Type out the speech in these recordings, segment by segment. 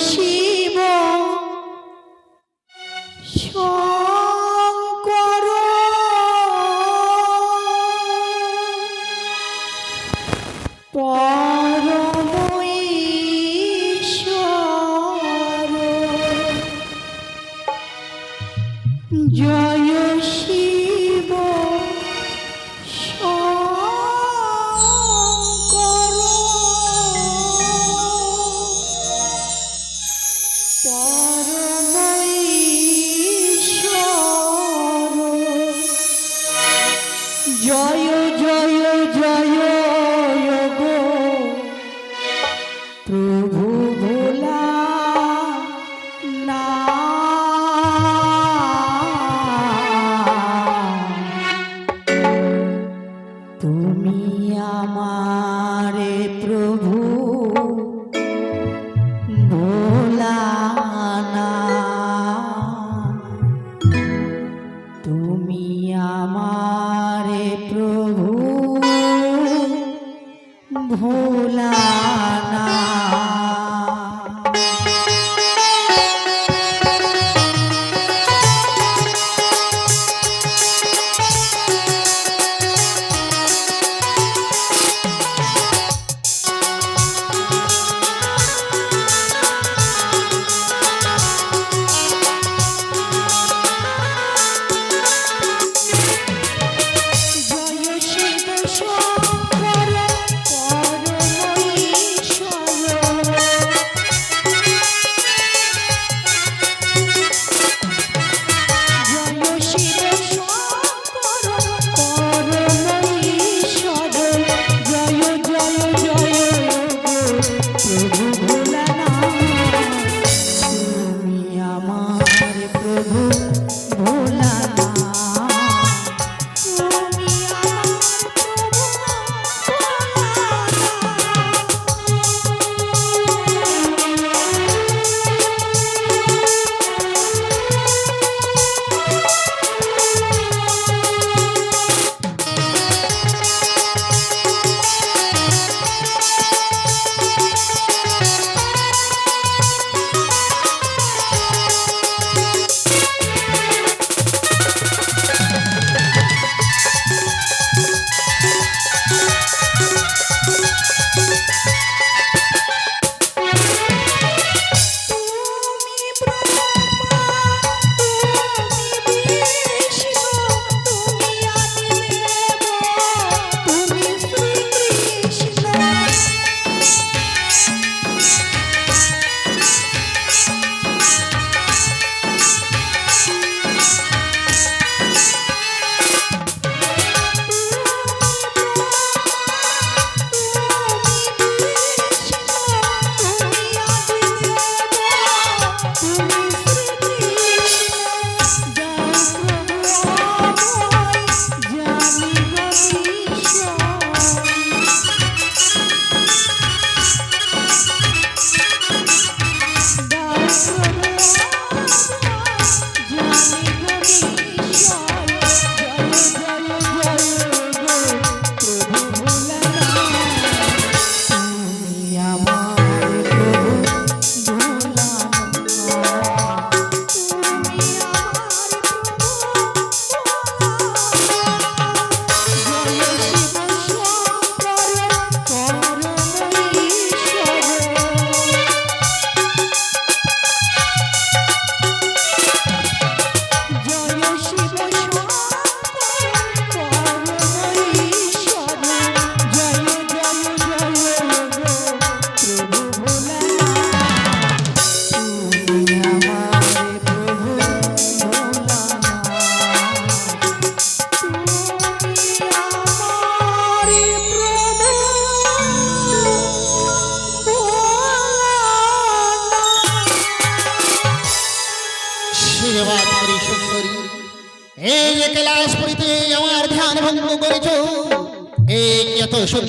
শিব শঙ্কর পরম ঈশ্বর জয় শিব শঙ্কর পরম ঈশ্বর জয় জয় জয় গো প্রভু ভোলা না তুমি আমারে প্রভু ভোলা না তুমি আমারে প্রভু ভোলা না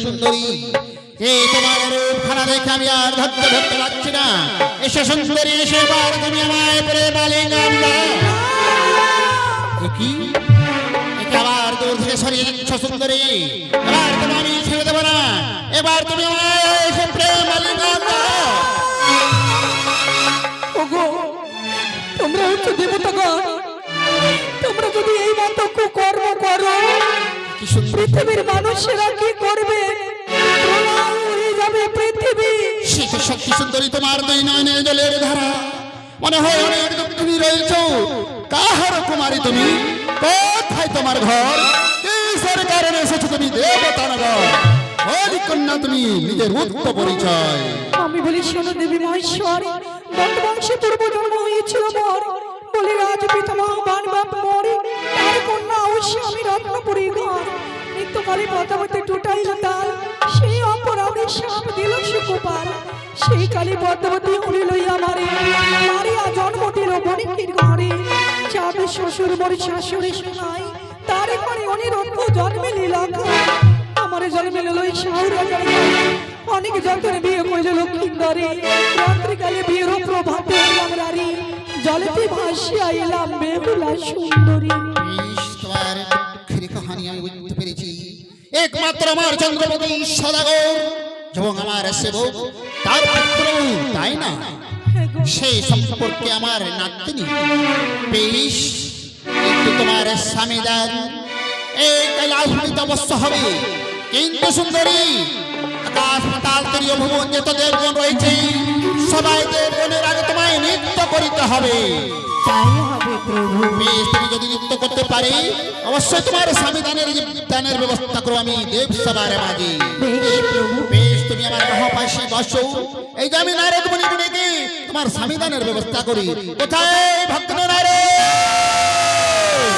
সুন্দরী এই তোমার রূপ খানা দেখে আমি আর ধরতে ধরতে পারছি না। এসে সুন্দরী এসে বার তুমি আমায় প্রেম আলিঙ্গন দাও। কি আবার দূর থেকে সরিয়ে দিচ্ছ সুন্দরী? এবার তুমি আমি ছেড়ে দেবো না। এবার তুমি আমায় এসে প্রেম আলিঙ্গন দাও। বলছো দেবতাগণ, তোমরা যদি এই মতো কর্ম করো, কি সুন্দর পৃথিবীর মানুষেরা কি করবে? প্রলয় হয়ে যাবে পৃথিবী। শিশু শক্তি সুন্দরী তোমার দুই নয়নের জলের ধারা, মনে হয় অনেক তুমি রয়েছো। কাহার কুমারী তুমি? কোথায় তোমার ঘর? কিসের কারণে এসেছো তুমি দেবতানগর? হরি কন্যা তুমি নিজের উত্তর পরিচয়। আমি বলি শোনো দেবী মহেশ্বর, দণ্ডবংশে পূর্ব জন্ম হয়েছিল মোর, বলে রাজ পিতামহ বাণবাপ মোর, তার কন্যা অবশ্যই আমি রত্নপুরী ঘর। নিত্যকালে পদ্মাবতী টুটাইল তাল, সেই অপরাধে সাপ দিল সুকোপাল। সেই কালী পদ্মাবতী উনি লইয়া মারে, মারিয়া জন্ম দিল বণিকের ঘরে। চাঁদ শ্বশুর মরি শাশুড়ি শোনাই, তার ঘরে অনিরুদ্ধ জন্মে লীলা খায়। আমার জন্মে লই শাহু রাজার ঘরে, অনেক যতনে বিয়ে কইল লক্ষ্মীন্দরে। রাত্রিকালে বিয়ের প্রভাতে রাঙরারি, জলেতে ভাসিয়া এলাম বেহুলা সুন্দরী। বেশ, তোমার দুঃখের কাহানি আমি বুঝতে পেরেছি। একমাত্র আমার চন্দ্রপতি সদাগর এবং আমার সেবক তার পুত্র, তাই না? সেই সম্পর্কে আমার নাতনি। বেশ, কিন্তু তোমার স্বামীদান এই কৈলাসে অবশ্য হবে, কিন্তু সুন্দরী আকাশ পাতাল তরীয় ভুবন যত দেবগণ রয়েছে, সবাই দেবগণের আগে তোমায় নৃত্য করিতে হবে। তাই হবে প্রভু। বেশ, তুমি যদি নৃত্য করতে পারি অবশ্যই তোমার স্বামী দানের ব্যবস্থা করো আমি দেব সবার মাঝে। বেশ প্রভু। বেশ, তুমি আমার মহাপাশে বসো, এই যে আমি নারদ মুনি ডেকে তোমার স্বামী দানের ব্যবস্থা করি। কোথায় ভক্ত নারদ?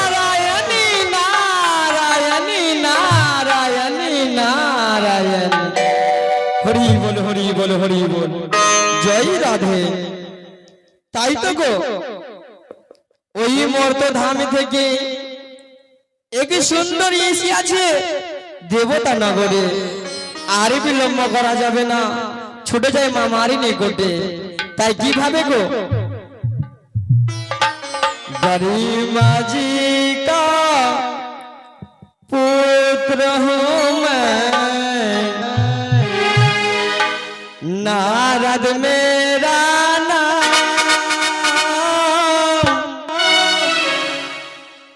নারায়ণী নারায়ণী নারায়ণী নারায়ণ। হরি বল হরি বল হরি বল, জয় রাধে। তাই তো গো, ওই মর্ত ধাম থেকে এক সুন্দরী এসে আছে দেবতা নগরে। আর বিলম্ব করা যাবে না, ছুটে যায় মামারি নিকটে। তাই কিভাবে গো? बड़ी माजी का पुत्र हूँ मैं, नारद मेरा नाम।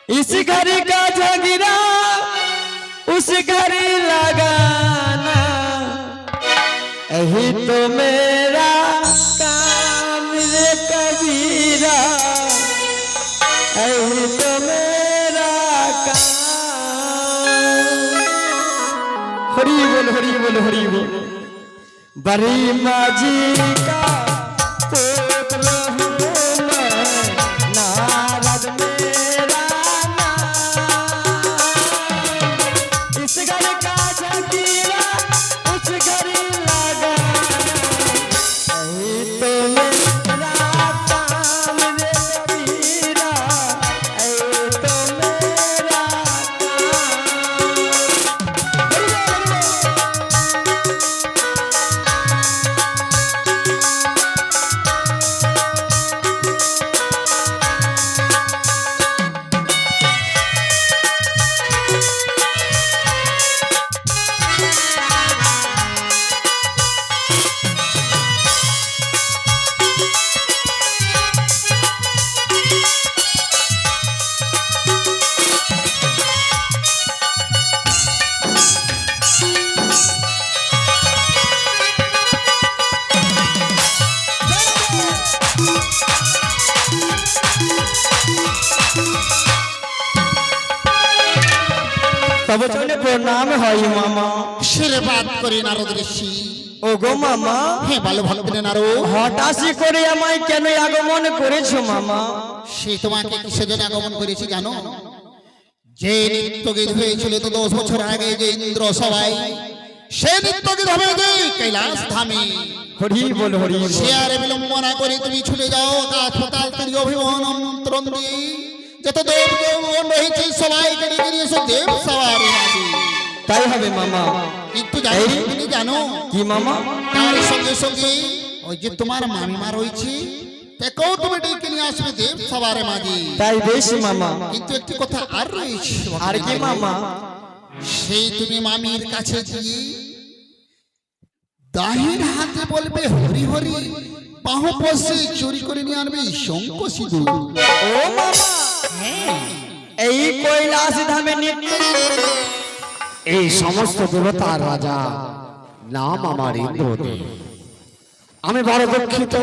इस घर का झगड़ा उस घर लगाना, यही तो मेरा काम रे कबीरा, यही तो मेरा काम। हरि बोल हरि बोल हरि बोल। बड़ी माजी का पुत्र हूँ मैं, नारद मेरा नाम। इस घर का झगड़ा उस घर लगा, यही तो मेरा काम रे कबीरा, यही तो मेरा तब चले प्रणाम हई मामा। আশীর্বাদ করি নারদ ঋষি। ও গো মামা, হে ভালো ভক্ত নারদ, হঠাৎ করে আমায় কেন আগমন করেছো মামা? সে তোমাকে কিসের জন্য আগমন করেছি জানো? যে নৃত্য গীত হয়েছিল তো 10 বছর আগে, যে ইন্দ্র সবাই, সে নৃত্য গীত হবে যে কৈলাস ধামে। হরি বল হরি বল। সে আর বিলম্ব না করে তুমি ছুটে যাও আকাশ পাতাল তরী অভিমান অন্তরণ দিয়ে যত দেব দেবগণ রয়েছে সবাইকে ডেকে নিয়ে এসো দেব সবার মাঝে। তাই হবে মামা। কিন্তু জানো তুমি জানো কি মামা? তার সঙ্গে সঙ্গে ওই যে তোমার মামিমা রয়েছে তাকেও তুমি ডেকে নিয়ে আসবে দেব সবার মাঝে। তাই বেশ মামা। কিন্তু একটি কথা আর রয়েছে। আর কি মামা? সেই তুমি মামির কাছে গিয়ে দাহির হাতে বলবে হরি হরি, বাহুপসে চুরি করে নিয়ে আনবে শঙ্খ সিঁদুর। ও মামা, এই কৈলাস ধামে এই সমস্ত দেবতার রাজা নাম আমার ইন্দ্রদেব। আমি বড় দুঃখিত,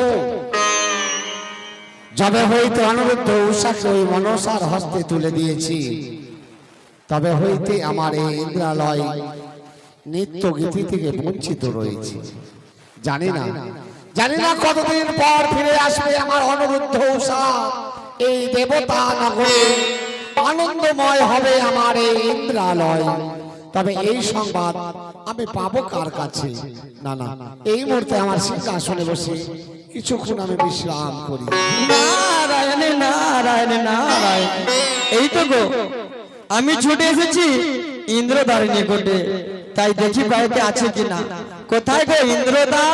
যবে হইতে অনিরুদ্ধ উষাকে ওই মনসার হস্তে তুলে দিয়েছি, তবে হইতে আমার এই ইন্দ্রালয় নিত্য গীতি থেকে বঞ্চিত রয়েছে। জানি না কতদিন পর ফিরে আসবে আমার অনিরুদ্ধ উষা। এই দেবতা নগরে আনন্দময় হবে আমার এই ইন্দ্রালয়। তবে এই সংবাদ আমি পাবো কার কাছে? না, এই মুহূর্তে আমার সিংহাসনে বসে কিছুক্ষণ আমি বিশ্রাম করি। নারায়ণ নারায়ণ নারায়ণ। এই তো গো, আমি ছুটে এসেছি ইন্দ্রদার নিকটে, তাই দেখি বাড়িতে আছে কিনা। কোথায় গো ইন্দ্রদা?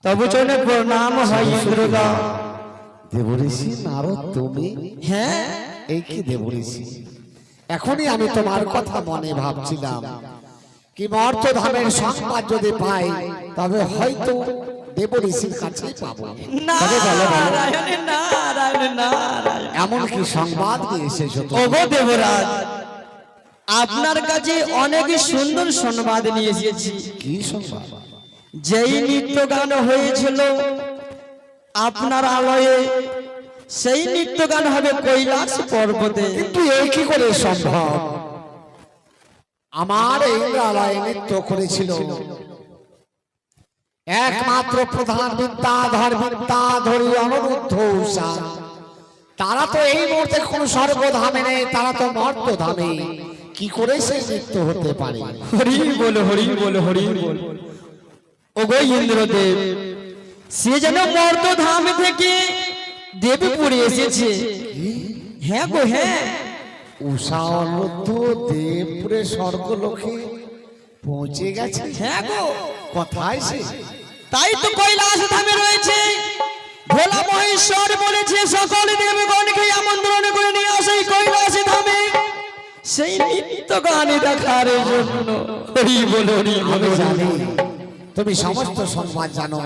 তবু চলে প্রণাম হয় ইন্দ্রদা। দেবঋষি নারদ, তুমি? হ্যাঁ, এই কি দেবঋষি, এখনই আমি তোমার কথা মনে ভাবছিলাম কি মর্তধামের সংবাদ যদি পাই তবে হয়তো দেবঋষির কাছেই পাবো। তবে বলো নারায়ণ নারায়ণ নারায়ণ। এমন কি সংবাদ নিয়ে এসেছো তুমি? ওগো দেবরাজ, আপনার কাছে অনেক সুন্দর সংবাদ নিয়ে এসেছি। কি সংবাদ? যেই নৃত্য গান হয়েছিল আপনার আলয়ে, সেই নৃত্য গান হবে কৈলাস পর্বতে। কিন্তু এই কি করে সম্ভব? আমার এই ইন্দ্রালয়ে নৃত্য করেছিল একমাত্র প্রধান বিদ্যাধরী অনিরুদ্ধ উষা। তারা তো এই মুহূর্তে কোন স্বর্গধামে নেই, তারা তো মর্তধামে। কি করে সে নৃত্য হতে পারে? হরি বল হরি বল হরি বল। ওগো ইন্দ্রদেব, সে যেন মর্তধাম থেকে দেবপুরে এসেছে। হ্যাঁ গো হ্যাঁ, উষা অনিরুদ্ধ দেবপুরে স্বর্গলোকে পৌঁছে গেছে। হ্যাঁ গো, কোথায় সে? তাই তো কৈলাস ধামে রয়েছে। ভোলা মহেশ্বর বলেছে সকল দেবগণকে আমন্ত্রণ করে নিয়ে আসে কৈলাস ধামে সেই নৃত্য গান দেখার জন্য। হরি বল হরি বল। আমি জানি তুমি সমস্ত সংবাদ জানো,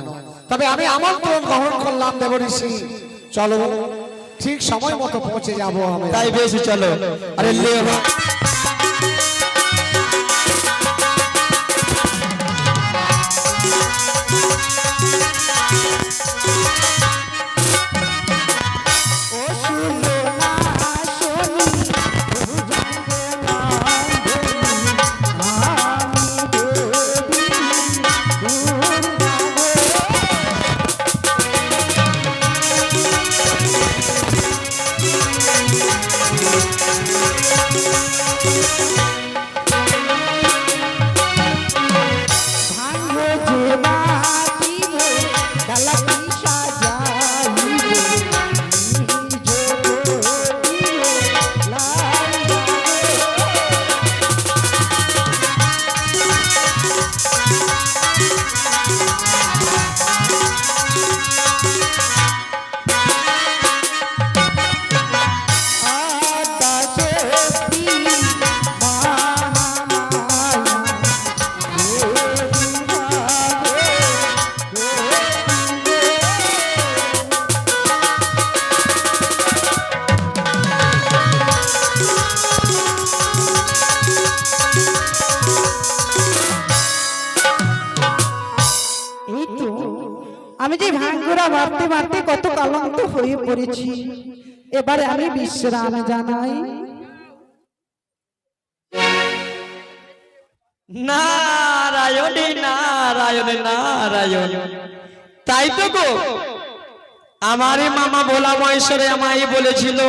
তবে আমি আমন্ত্রণ গ্রহণ করলাম দেবঋষি। চলো, ঠিক সময় মতো পৌঁছে যাবো আমি। তাই বেশ চলো। আরে লে আমি যে ভাঙ্গুরা মারতে মারতে কত ক্লান্ত হয়ে পড়েছি, এবারে আমি বিশ্রাম জানাই। নারায়ণ নারায়ণ নারায়ণ। তাই তো গো, আমার মামা ভোলা মহেশ্বরে আমায় বলেছিল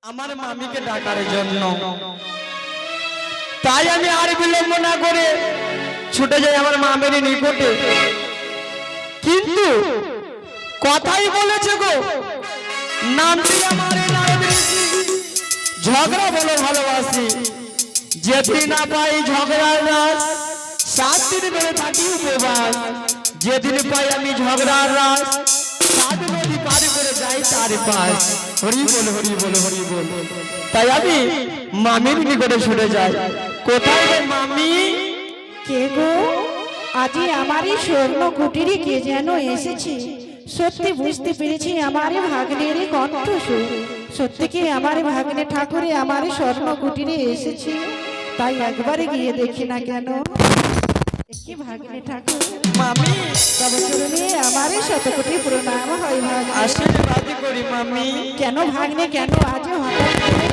আমার মামিকে ডাকার জন্য। তাই আমি আর বিলম্ব না করে ছুটে যাই আমার মামের নিকটে। কিন্তু কথাই বলেছে গো, নামটি আমার নারদ ঋষি। ঝগড়া বলো ভালোবাসি, যেদিন না পাই ঝগড়ার রাস, 7 দিন ধরে থাকি উপবাস। যেদিন পাই আমি ঝগড়ার রাস, 7 নদী পার করে যাই তার পাশ। হরি বল হরি বল হরি বল। তাই আমি মামির নিকটে ছুটে যাই। কোথায় গো মামি? কে গো? আজই আমারই স্বর্ণ কুটিরে কে যেন এসেছে। সত্যি বুঝতে পেরেছি আমারই ভাগ্নের কণ্ঠস্বর। সত্যি কি আমারই ভাগ্নে ঠাকুরে আমারই স্বর্ণ কুটিরে এসেছে। তাই একবারে গিয়ে দেখি না কেন। কি ভাগ্নে ঠাকুর মামি তবে চরণে আমারই শতকোটি প্রণাম হয় ভাগ্নে। আশীর্বাদ করি মামি। কেন ভাগ্নে কেন আজ হঠাৎ করে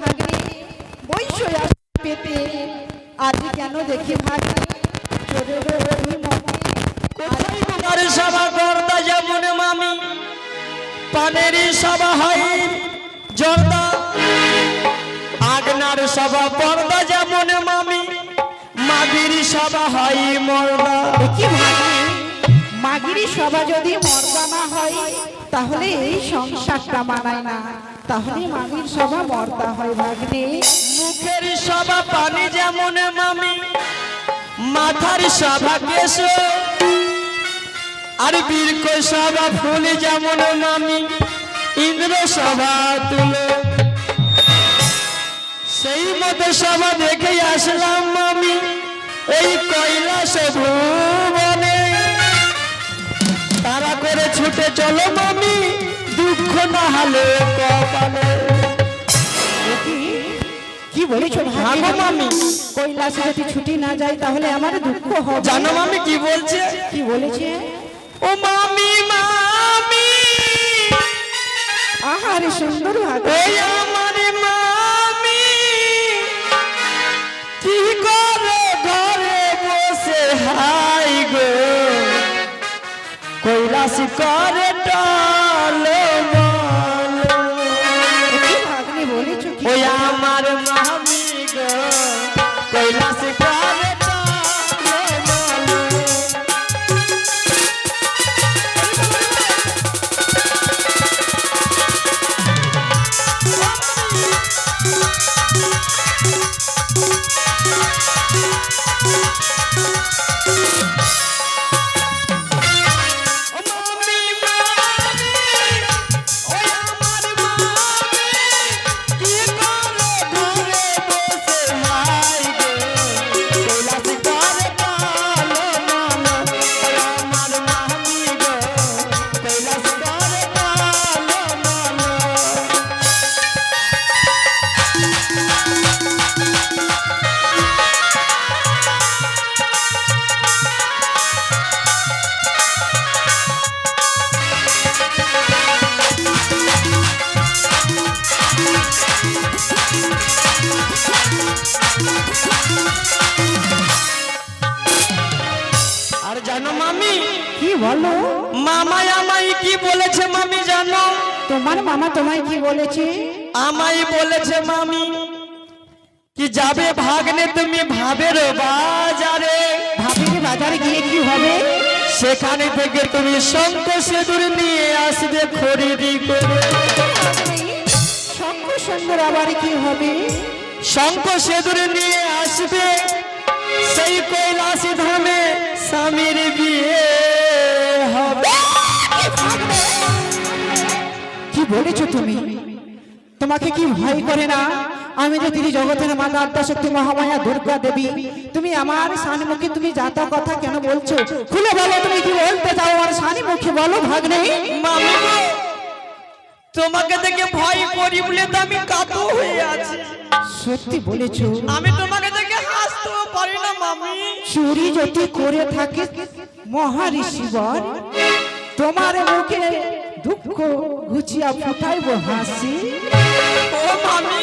ভাগ্নে বৈশয় পেতে আজ কেন দেখি ভাগ্নে চোরের অভিমতে কোথায় তোমার সভা করতা যেমন মামি, পানেরই সভা হয় জর্দা। আগনার সভা পর্দা যেমন মামি, মাগির সভা হয় মর্দা। কি ভাগ্নে মাগিরি সভা যদি মর্দা না হয় তাহলে এই সংসারটা মানায় না। তাহলে মাগির সভা মর্দা হয় ভাগ্নে। মুখের সভা পানি যেমন মামি, মাথার সভা কেশ। আর বীরক সভা ফুল যেমন মামি, ইন্দ্র সভা তুলো। সেই মতো সভা দেখে আসলাম মামি এই কৈলাস ভুবনে। তারা করে ছুটে চলো মামি, দুঃখ না হলে কপালে। কি বলেছো ভাগো মামি। কৈলাসে যদি ছুটি না যায় তাহলে আমার দুঃখ হবে। জানো মামি কি বলছে? কি বলেছে? ও মামি মামি, আহারে সুন্দর ভাগ। ওই আমার মামি কি করে ঘরে বসে হাই গো, কৈলাস করে টালো বলো। কি ভাগ্নে বলেছো? কি ওই আমার মামি গো, কৈলাস করে টালো বলো। আর জানো মামি, কি বলো? মামাই আমায় কি বলেছে মামি জানো? তোমার মামা তোমায় কি বলেছে? আমায় বলেছে মামি কি যাবে ভাগ্নে তুমি ভাবের বাজারে। ভাবির বাজারে গিয়ে কি হবে? সেখানে থেকে তুমি শঙ্খ সিঁদুর নিয়ে আসবে খরিদি করে। শঙ্খ সুন্দর আবার কি হবে? শঙ্খ সিঁদুর নিয়ে আসবে, সেই কৈলাসী ধামে স্বামীর বিয়ে হবে। কি বলেছো তুমি? তোমাকে কি ভয় করে না? আমি যে তিনি জগতের মাতা আদ্যাশক্তি মহামায়া দুর্গা দেবী। তুমি আমার সানিমুখে তুমি যাতা কথা কেন বলছো? খুলে বলো তুমি কি বলতে চাও আমার সানিমুখে বলো ভাগ্নে। মামি গো, তোমাকে দেখে ভয় করি বলে তো আমি কাতু হয়ে আছি। সত্যি বলেছো? আমি তোমাকে দেখে হাসতেও পারি না মামি। চুরি যদি করে থাকে মহারিষিবর, তোমার মুখে দুঃখ ঘুচিয়া ফুটাইব হাসি। ও মামি,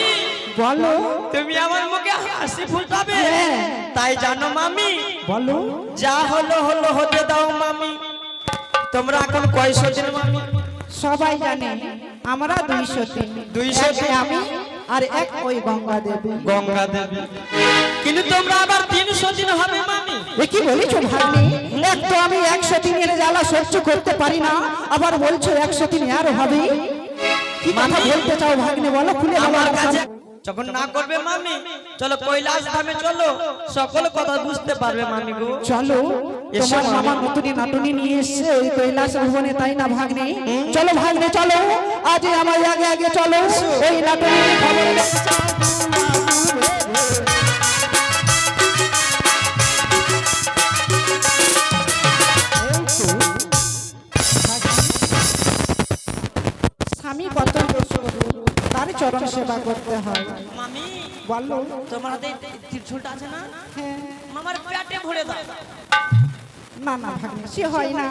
বলো তুমি আমার মুখে হাসি ফুটাবে? হ্যাঁ। তাই জানো মামি, বলো। যা হলো হলো হতে দাও মামি। তোমরা এখন কয়শো দিন মামি? সবাই জানে আমরা 203। 203 আমি আর এক ওই গঙ্গা দেবী। গঙ্গা দেবী। কিন্তু তোমরা আবার 300 দিন হবে মামি। এ কি বলেছো ভাগ্নে? এক তো আমি 103 এর জ্বালা সহ্য করতে পারি না, আবার বলছো 103 আর হবে? কি কথা মামি, বলতে চাও ভাগ্নে বলো, খুলে বলো। আমার কাছে যখন না করবে মামি, চলো কৈলাস ধামে চলো, সকল কথা বুঝতে পারবে মামি গো। চলো, এসো তোমার মামি। মামা নতুনি নাটুনি নিয়ে এসছে ওই কৈলাস ভুবনে, তাই না ভাগ্নে? চলো ভাগ্নে চলো, আজ আমার আগে আগে চলো, ওই নাটুনির খবর স্বামী কত তার চরণ সেবা করতে হয়। মামি বলো। তোমার হাতে ত্রিশূলটা আছে না? হ্যাঁ। মামার পেটে ভরে দাও। না না ভাগ্নে, সে হয় না।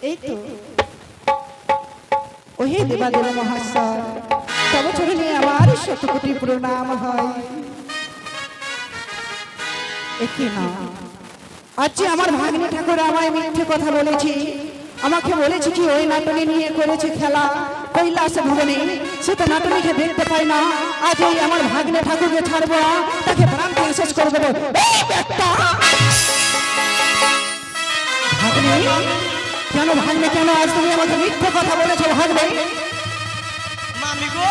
এই তো ওহে দেবাদেব মহাশয়, তব চরণে আমার শতকোটি প্রণাম হয়। একই না, আজ যে আমার ভাগ্নে ঠাকুর আমায় মিথ্যে কথা বলেছি, আমাকে বলেছে কি ওই নাটনি নিয়ে করেছে খেলা কৈলাস ভবনে, সে তো নাটনিকে দেখতে পাই না। আজ এই আমার ভাগ্নে ঠাকুরকে ছাড়বো না, তাকে প্রাণ দিয়ে শেষ করে দেবো। এই ব্যাটা! ভাগ্নে, কেন ভাগ্নে, কেন আজ তুমি আমাকে মিথ্যে কথা বলেছো ভাগ্নে? মামি গো,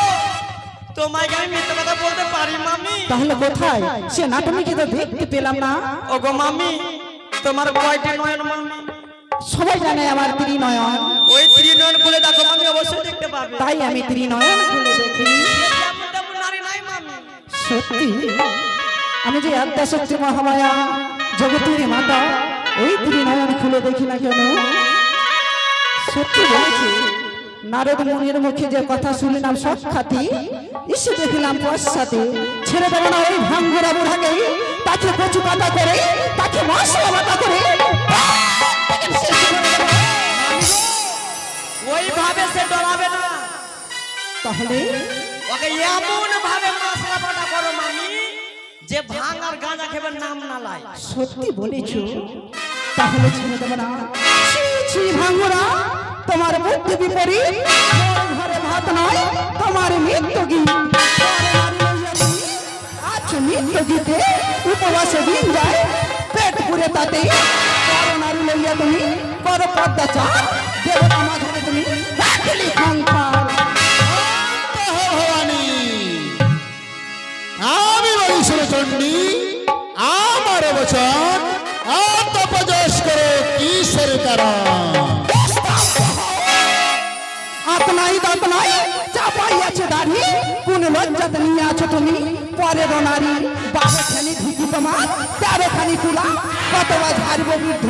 তোমায় আমি মিথ্যে কথা বলতে পারি মামি? তাহলে কোথায় সে নাটনিকে তো দেখতে পেলাম না। ওগো মামি, তোমার কয়টি নয়ন মামি? সবাই জানে আমার ত্রিনয়ন, ওই ত্রিনয়ন খুলে দেখো মামি, অবশ্যই দেখতে পাবে। তাই আমি ত্রিনয়ন খুলে দেখি। তেমন তেমন নারী নাই মামি। সত্যি আমি যে আদ্যা শক্তি মহামায়া জগতের মাতা, ওই ত্রিনয়ন খুলে দেখি না কেন? সত্যি বলেছি, নারদ মুনির মুখে যে কথা শুনলাম সব খাতি, এসে দেখলাম পশ্চাতে ছেড়ে দেবো না ওই ভাঙ্গুরা বুড়াকে, তাকে কচু পাতা করে, তাকে মশলা বাটা করে ওইভাবে সে ডরাবে না, তাহলে ওকে এমন ভাবে মশলা বাটা করো মামি যে ভাঙ আর গাঁজা খেবার নাম না লাই। সত্যি বলেছো, তাহলে ছেড়ে দেবো না। ছি, ছি ভাঙ্গুরা, তোমার বুদ্ধি বিপরীত, তোমার ঘরে ভাত নয়, তোমার মৃত্যু গীত। আজ মৃত্যু গীতে উপবাসে দিন যায়, পেট পুরে তাতে নারী লইয়া তুমি করো পদ্মা চা, দেবতা মাঝে তুমি রাখলি সংসার। ভবানী, আমি বলি সুরচণ্ডী, আমার বচন আত্মপ্রকাশ করো কিসের কারণ? আপনাই দাঁত নাই, চাপাই আছে দাড়ি, কোন লজ্জাতে নিয়ে আছো তুমি পরের নারী? বারো খানি ঢুকি তোমার, 13 খানি কুলা, কতবার ঝাড়ব বৃদ্ধ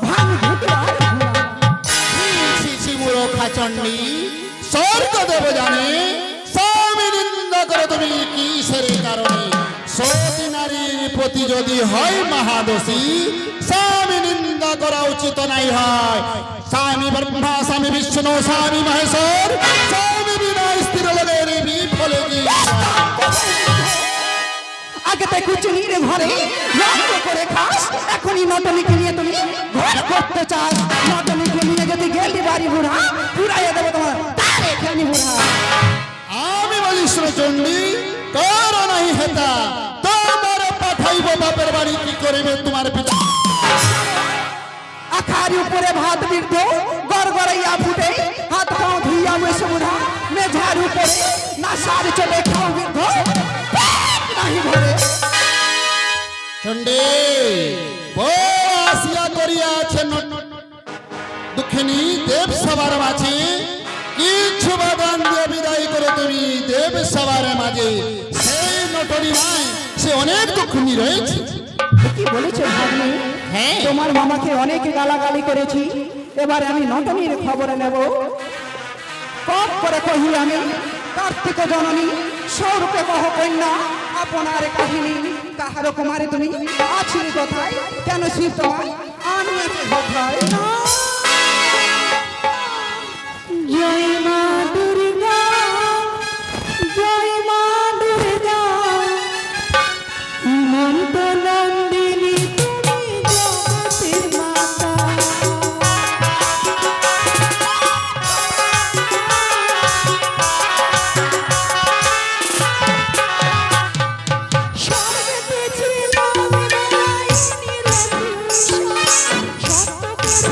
ভাঙ ঘুটবার ঘুরা। মূর্খা চণ্ডী, স্বর্গ দেব জানে স্বামী নিন্দা করো তুমি কিসের কারণে? সতী নারীর প্রতি যদি হয় মহাদোষী, স্বামী নিন্দা করা উচিত নাই হয়। স্বামী ব্রহ্মা, স্বামী বিষ্ণু, স্বামী মহেশ্বর, স্বামী বিনা স্ত্রীর লগের বিফলে গিয়ে আগে তাই কুচুনির ঘরে নষ্ট করে খাস, এখনই নটনিকে নিয়ে তুমি ঘর করতে চাস। নটনিকে নিয়ে যদি গেলি বাড়ি বুড়া, পুরাইয়া দেবো তোমার তারে খানি বুড়া। আমি বলি সুরচণ্ডী, করো নাই হেতা, তোমার পাঠাইব বাপের বাড়ি, কি করিবে তোমার পিতা? আখার উপরে ভাত বৃদ্ধ গড়গড়াইয়া ফুটে, হাত পাও ধুইয়া বসে বুড়া, মেঝার উপরে নাসার চলে খাও বৃদ্ধ, পেট নাহি ভরে। চণ্ডী, বউ আসিয়া করিয়াছে দুঃখিনী দেব সবার মাঝে, কিছু বাগান দিয়ে বিদায় করে তুমি দেব সবার মাঝে। সেই নটরি নাই, সে অনেক দুঃখিনী রয়েছে। কি বলেছো ভাগ্নে? হ্যাঁ। তোমার মামাকে অনেক গালাগালি করেছি, এবারে আমি নটনির খবর নেব। কপ করে কহি আমি কার্তিক জননী, সৌরূপে কহ কন্যা আপনার কাহিনী। কাহার কুমারী তুমি আছিলি কোথায়, কেন শিব তোমায় আনিয়াছে কোথায়? জয় মা দুর্গা, জয় মা দুর্গা, মন্ত নন্দিনী তুমি জগতের মাতা। স্বর্গেতে ছিল বিনয় নিরঞ্জন, সত্য করে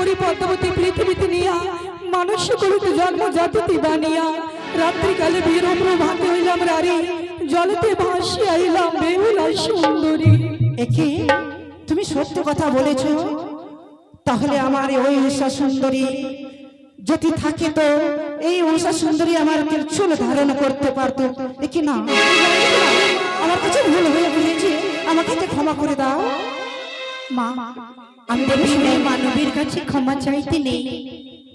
নারী পদ্মাবতী পৃথিবীতে নিয়া মানুষ করিতে জন্ম জাতিতে বানিয়া রাত্রিকালে বিরম্র ভাতে হইলাম রারি জলেতে ভাসি আইলাম বেহুলা সুন্দরী। একে তুমি সত্য কথা বলেছ, তাহলে আমার ওই উষা সুন্দরী যদি থাকে তো এই উষা সুন্দরী আমার চুল ধারণ করতে পারতো। একে না, আমার কাছে ভুল হয়ে গিয়েছে, আমাকে ক্ষমা করে দাও মা। আমি ভেবেছিলাম মানবীর কাছে ক্ষমা চাইতে নেই।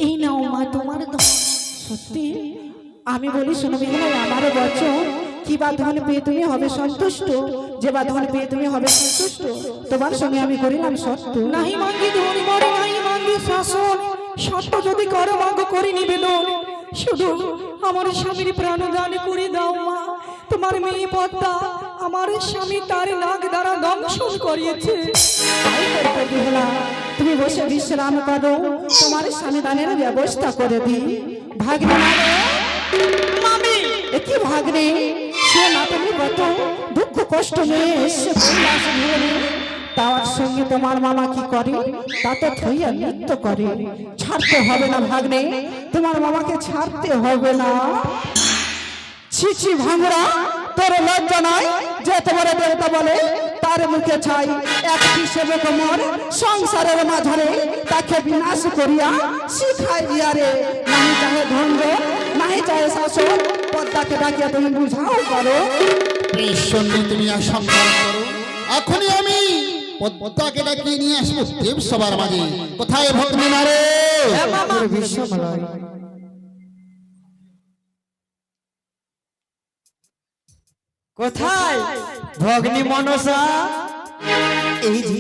এই নাও মা তোমার সত্যি আমি বলি শোনো বিমলা, আমার বচন কি বাঁধন পেয়ে তুমি হবে সন্তুষ্ট, যে বাঁধন পেয়ে তুমি হবে সন্তুষ্ট তোমার সঙ্গে আমি করিলাম সত্য। নাহি মাঙ্গি ধন বড় নাহি মাঙ্গি শাসন, সত্য যদি করো মাঙ্গ করি নিবেদন। শুধু আমার স্বামীর প্রাণদান করে দাও মা। তোমার মেয়ে পদ্মা আমার স্বামী তার নাক দ্বারা দংশন করিয়েছে। তাই করতে বিমলা, তুমি বসে বিশ্রাম করো, তোমার স্বামী দানের ব্যবস্থা করে দিই। ভাগ্নে মামি, কি ভাগ্নে সে না তুমি কত দুঃখ কষ্ট নিয়ে এসে কৈলাস ভুলে, তার সঙ্গে তোমার মামা কি করে তা তো থইয়া নৃত্য করে। ছাড়তে হবে না ভাগ্নে, তোমার মামাকে ছাড়তে হবে না। ছি ছি ভাঙরা, তোর লজ্জা নাই যে তোমার দেবতা বলে তার মুখে ছাই। একটি সেবক মর সংসারের মাঝারে তাকে বিনাশ করিয়া শিখাই দিয়ারে। নাহি চাহে ধন্দ নাহি চাহে শাসন, পদ্মাকে ডাকিয়া তুমি বুঝাও করো। বেশ সুন্দর, তুমি আশঙ্কা করো, এখনই আমি পদ্মাকে ডাকিয়ে নিয়ে আসবো দেব সবার মাঝে। কোথায় ভগ্নী নারে? কোথায় ভগ্নী মনসা? এই যে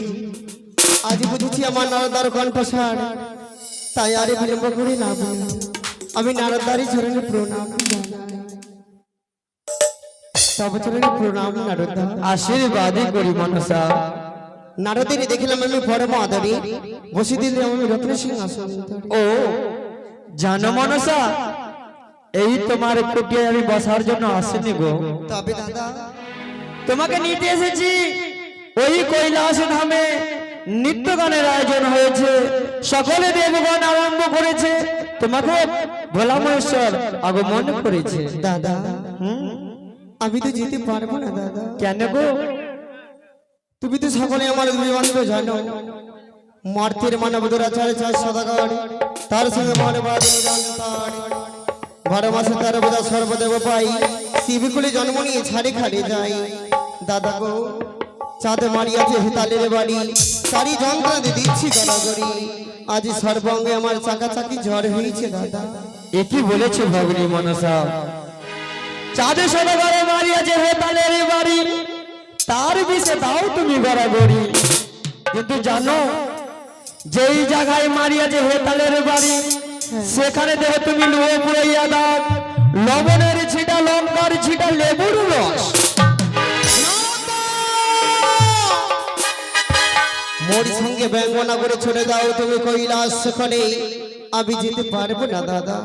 আজ বুঝেছি আমার নারদার কণ্ঠস্বর, তাই আর বিলম্ব করি না বলি আমি নারদারই চরণে প্রণাম তব চরণে প্রণাম নারদা। আশীর্বাদই করি মনসা। নারদের দেখিলাম আমি পরম আদরে বসে দিলে আমি রত্ন সিংহাসন। ও জানো মনসা, এই তোমার কুটিয়ায় আমি বসার জন্য আসিনি গো, তবে দাদা তোমাকে নিতে এসেছি। ওই কৈলাস ধামে নিত্য গানের আয়োজন হয়েছে, সকলে দেবগণ আরম্ভ করেছে, তোমাকে ভোলা মহেশ্বর আগমন করেছে। দাদা আমি তো যেতে পারবো না দাদা। কেন গো? তুমি তো সকলে আমার বিবান্ধ জানো, মর্তের মানব দুরাচার চার সদাগর, তার সঙ্গে মানবাদ বারো মাসে 13 বোধা সর্বদেব পাই, শিবকুলে জন্ম নিয়ে ছাড়ে খাড়ে যাই। দাদা গো চাঁদ মারিয়াছে হেতালের বাড়ি, তারই যন্ত্রণা দিচ্ছি গড়াগড়ি, আজ সর্বঙ্গে আমার চাকাচাকি ঝড় হয়েছে দাদা। এ কি বলেছো ভগ্নী মনসা? চাঁদে সদাগরে মারিয়াছে হেতালের বাড়ি, তার বিষে দাও তুমি গড়াগড়ি। কিন্তু জানো যেই জায়গায় মারিয়াছে হেতালের বাড়ি, সেখানে দেখো তুমি লুয়ে পুড়াইয়া দাও, লবণের ছিটা লঙ্কার ছিটা লেবুর রস। মোর সঙ্গে ব্যঙ্গনা করে ছড়ে দাও তুমি কৈলাস করে, আমি যেতে পারবো না দাদা।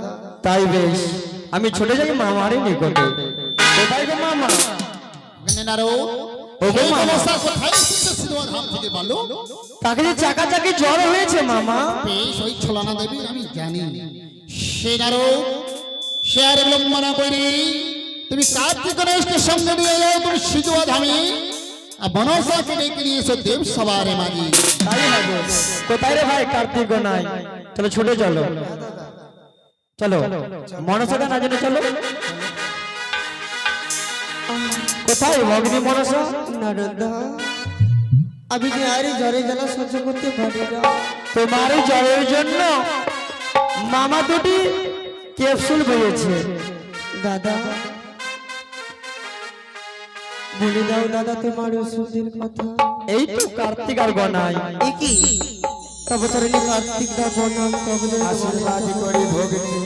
তাই বেশ, আমি ছুটে যাই মামার নিকটে। কোথায় গো মামা? ভগ্নী নারো, ও গো এই মামা, অবস্থা কোথায় এসেছে সিধুয়া ধাম থেকে বলো? তাকে যে চাকাচাকি জ্বর হয়েছে মামা। বেশ, ওই ছলনা দেবী আমি জানি। সে নারো, সে আর বিলম্বনা করি, তুমি কার্তিক গণেশকে সঙ্গে নিয়ে যাও তুমি সিধুয়া ধামে, আর মনসাকে ডেকে নিয়ে এসো দেব সবার মাঝে। তাই হবে। কোথায় রে ভাই কার্তিক গনাই? চলো ছুটে চলো, চলো মনসাটা না জেনে চলো। কোথায় ভগ্নী মনসা? নারদা আমি যে আর জ্বরে জ্বালা সহ্য করতে পারি না। তোমার জ্বরের জন্য মামা দুটি ক্যাপসুল পেয়েছে। দাদা বলে দাও দাদা তোমার ওষুধের কথা। এই তো কার্তিক আর গনাই। এ কি তব চরণে কার্তিক দা প্রণাম, তব চরণে আশীর্বাদ করি ভগ্নী।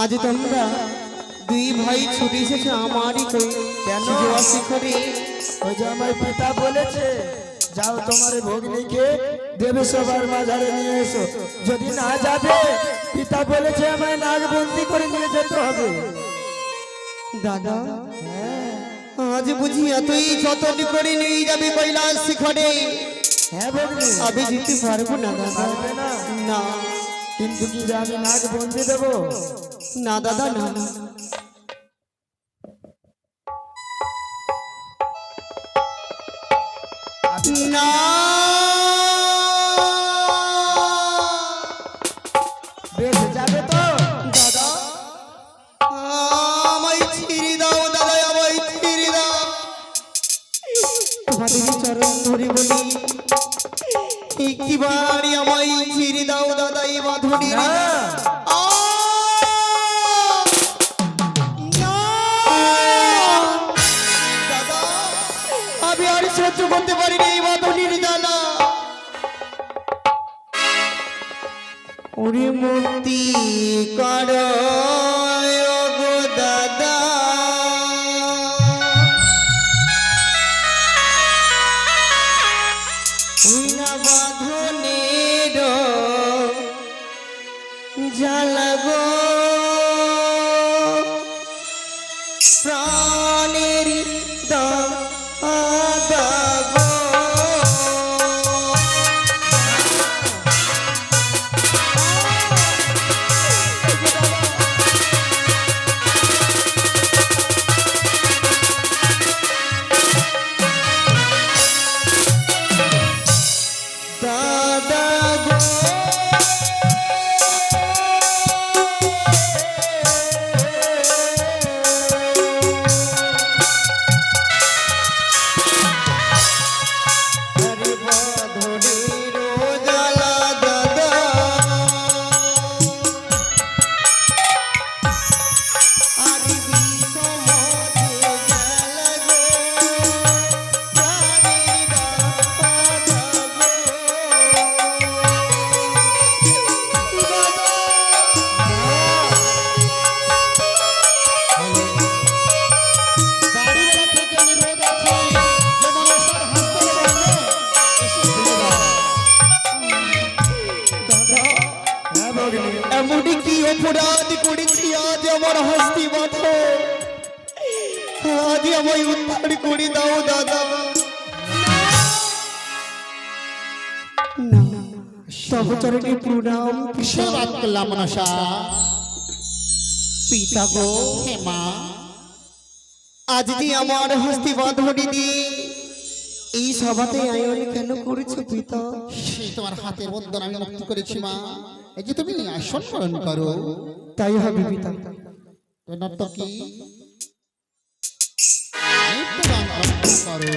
আজ তোমরা দুই ভাই ছুটে এসেছে আমারই কই কেন শিখরে? ওই যে আমার পিতা বলেছে যাও তোমার ভগ্নীকে দেবে সবার মাঝারে নিয়ে এসো, যদি না যাবে পিতা বলেছে আমায় নাগবন্দি করে নিয়ে যেতে হবে। দাদা আজ বুঝি এতই যতন করে নিয়ে যাবে কৈলাস শিখরে, হ্যাঁ ভগ্নি আমি যেতে পারবো না দাদা। পারবে না না কিন্তু কি যে আমি নাক বন্দি দেবো? না দাদা না না। না বেশ যাবে তো? দাদা আমায় ছিঁড়ে দাও দাদা, আমায় ছিঁড়ে দাও। তোমাদের চরণ ধরে বলি একটিবারই আমায় ছিঁড়ে দাও দাদা, এই বাঁধনি না। দাদা আমি আর সহ্য করতে পারিনি এই বাঁধনির জ্বালা। ওরে মুক্তি করো গো দাদা, ওই না বাঁধনের জ্বালা গো, প্রাণের দাদা গো। দাদা গো আরে বাঁধনের জ্বালা দাদা, আরে বিষমতে জ্বালা গো, প্রাণের দাদা গো। বাড়িওয়ালা থেকে নিরোধ আছে, যে মনসার হাসতে বললে এসে ভুলে দাও। হ্যাঁ ভগ্নি এমনই কি অপরাধ করেছি আজ আমার হস্তি বাঁধো, আজ আমায় উদ্ধার করে দাও দাদা। তব চরণে প্রণাম কিসের বাদ করলাম মনসা? পিতা গো। হে মা, আজ যে আমার হস্তি বাঁধনি দিয়ে এই সভাতে আয়োজন কেন করেছো পিতা? সেই তোমার হাতের বন্ধন আমি মুক্ত করেছি মা। এই যে তুমি আসন গ্রহণ করো, তাই হবে পিতা। নর্তকী নৃত্যগান আরম্ভ করো।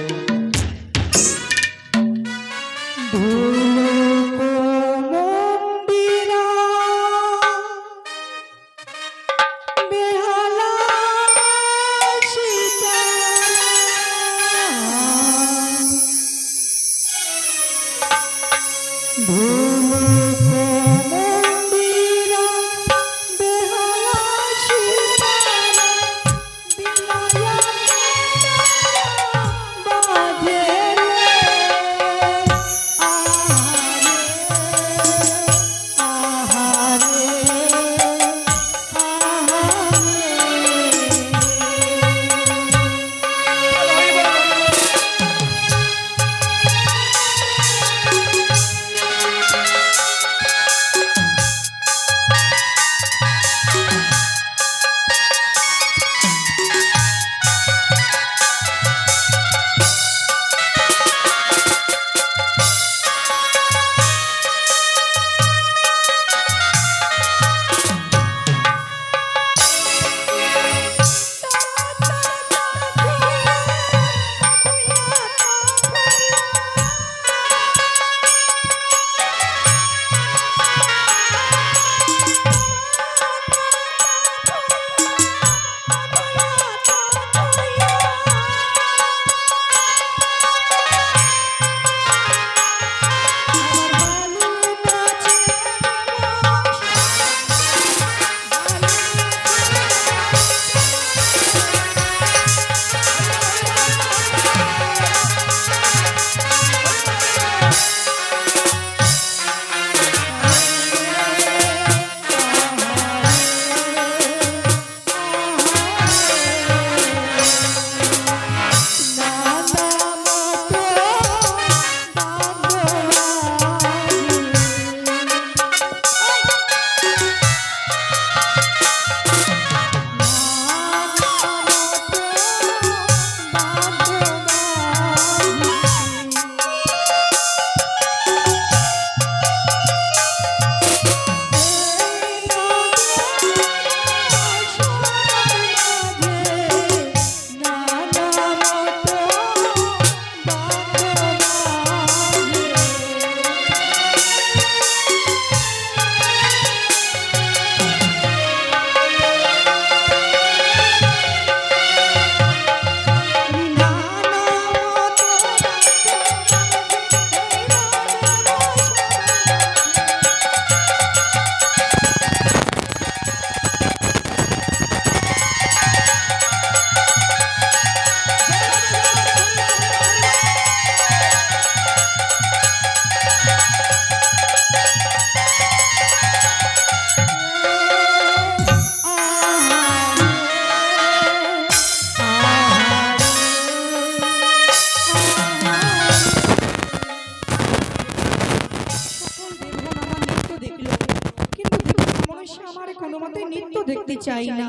মতে নৃত্য দেখতে চাই না।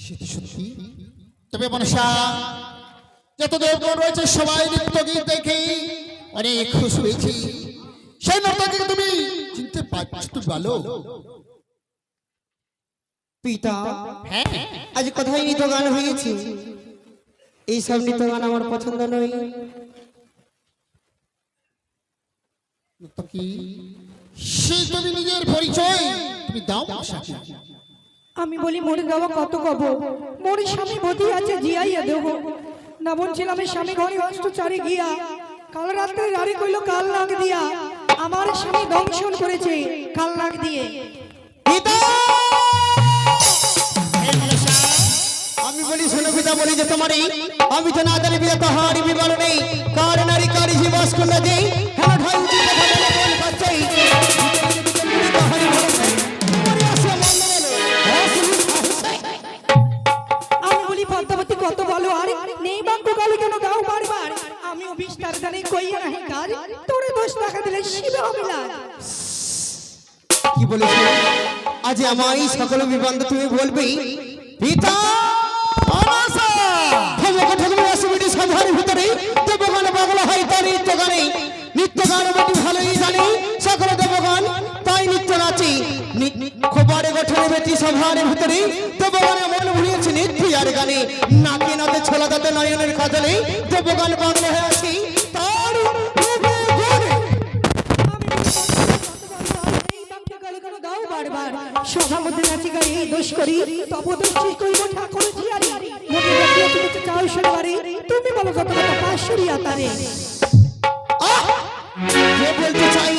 সত্যি সত্যি? তবে মনসা, যত দেবগণ রয়েছে সবাই নৃত্য গীত দেখে অনেক খুশি হয়েছি। সেই নর্তকীকে তুমি চিনতে পারছো তো? ভালো পিতা, হ্যাঁ, আজ কোথায় নৃত্য গান হয়েছে? এইসব নৃত্য গান আমার পছন্দ নয়। নর্তকী, সে তুমি নিজের পরিচয় তুমি দাও মনসাকে। আমি বলি মোরে গাওয়া কত কব, মোর স্বামী বধি আছে জিয়াইয়া দেব। না বলছিলাম স্বামী ঘরে অষ্টচারে গিয়া কাল রাত্রে রাড়ি কইল কাল নাগ দিয়া। আমার স্বামী দংশন করেছে কাল নাগ দিয়ে। পিতা, আমি বলি শোনো পিতা, বলি যে তোমারই আমি তো না জানি বিয়ে তাহারি বিবরণ নেই। কার নারী কারি জীবস কোন দেই হেন ঢাই উঠি কথা বলে কোন বাচ্চাই তাহারি ভালো তোমারই আসে মন বলে আমি বলি পদ্মাবতী কত বলো আর নেই বাক্য কালে কেন গাও বারবার। আমিও বিস্তার জানি কইয়া নাহি কাজ, তোরে দোষ টাকা দিলে শিবে হবে না। কি বলেছো? আজ আমায় সকল বিবন্ধ তুমি বলবি পিতা অনাসা ধমক ধমক আসবিটি সভার ভিতরে দেবগণ পাগল হয় তার নৃত্য গানে। নৃত্য গান বেটি ভালোই জানি সকল দেবগণ তাই নৃত্য নাচি। খোবারে গঠনে বেটি সভার ভিতরে দেবগণে মন ভুলিয়েছে নৃত্য আর গানে। নাকে নাতে ছোলা দাতে নয়নের কাজলে দেবগণ পাগল হয়ে আছি তার দেবগণে। সভার মধ্যে নাচি গাই এই দোষ করি তবু দোষ করিব ঠাকুর জিয়ারি। মোটে জাতীয় তুমি তো চাও শুনবারে, তুমি বলো যত কথা পাশুরিয়া তারে। কে বলতে চাই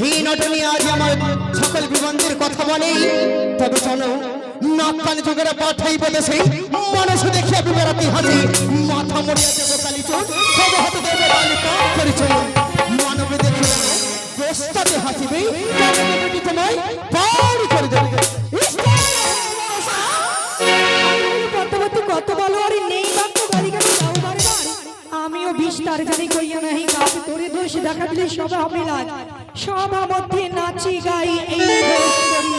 এই নটনি আজ আমার সকল বিবন্ধের কথা বলে। তবে জানো নাক কান চোখেরা পাঠাই বলেছে মানুষ দেখিয়া বিবেরাতি হাসি মাথা মরিয়া দেব কালি চোখ সবে হাতে দেবে বালিকা পরিচয় মানবে দেখিয়া বস্তাতে হাসিবে বেটি তোমায় পার করে দেবে। পদ্মাবতী কত বলো আর নেই বাক্য গালি গালি গাও বারবার। আমিও বিস্তার জানি কইয়া নাহি কাজ, তোরে দোষ দেখা দিলে সবে হবে লাজ। সভা মধ্যে নাচি গাই এই দোষ করি